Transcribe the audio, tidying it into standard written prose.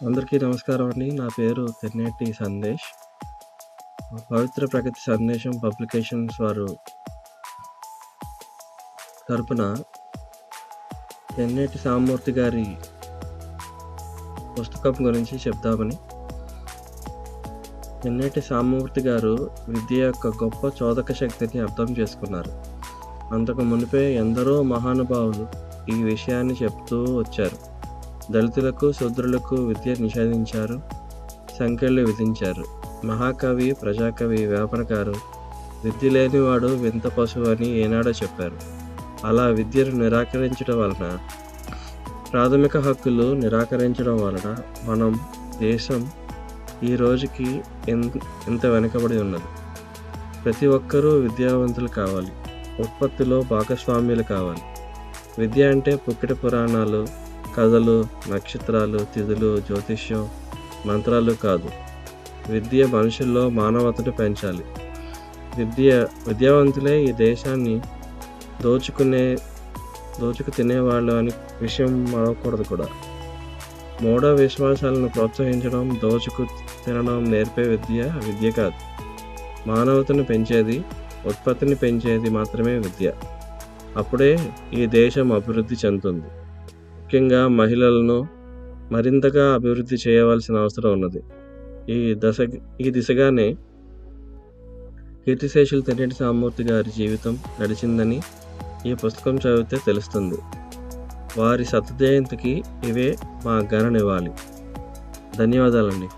అందరికీ నమస్కారం అండి. నా పేరు తెన్నేటి సందేశ్. పవిత్ర ప్రగతి సందేశం పబ్లికేషన్స్ వారు తరపున తెన్నేటి సామూర్తి గారి పుస్తకం గురించి చెప్దామని. తెన్నేటి సామూర్తి గారు విద్య యొక్క గొప్ప చోదక శక్తిని అర్థం చేసుకున్నారు. అంతకు మునిపే ఎందరో మహానుభావులు ఈ విషయాన్ని చెప్తూ వచ్చారు. దళితులకు, శూద్రులకు విద్య నిషేధించారు, సంకెళ్ళు విధించారు. మహాకవి, ప్రజాకవి వేమనగారు విద్య లేనివాడు వింత పశువు అని ఏనాడో చెప్పారు. అలా విద్యను నిరాకరించడం వలన, ప్రాథమిక హక్కులు నిరాకరించడం వలన మనం దేశం ఈ రోజుకి ఎంత వెనుకబడి ఉన్నది. ప్రతి ఒక్కరూ విద్యావంతులు కావాలి, ఉత్పత్తిలో భాగస్వామ్యులు కావాలి. విద్య అంటే పుక్కిట పురాణాలు, కథలు, నక్షత్రాలు, తిథులు, జ్యోతిష్యం, మంత్రాలు కాదు. విద్య మనుషుల్లో మానవతను పెంచాలి. విద్యావంతులే ఈ దేశాన్ని దోచుకు తినేవాళ్ళు అని విషయం మరవకూడదు కూడా. మూఢ విశ్వాసాలను ప్రోత్సహించడం, దోచుకు తినడం నేర్పే విద్య కాదు. మానవతను పెంచేది, ఉత్పత్తిని పెంచేది మాత్రమే విద్య. అప్పుడే ఈ దేశం అభివృద్ధి చెందుతుంది. ముఖ్యంగా మహిళలను మరింతగా అభివృద్ధి చేయవలసిన అవసరం ఉన్నది. ఈ దిశగానే కీర్తిశేషులు తెన్నేటి సామూర్తి గారి జీవితం నడిచిందని ఈ పుస్తకం చదివితే తెలుస్తుంది. వారి శత జయంతికి ఇవే మా ఘన నివాళి. ధన్యవాదాలండి.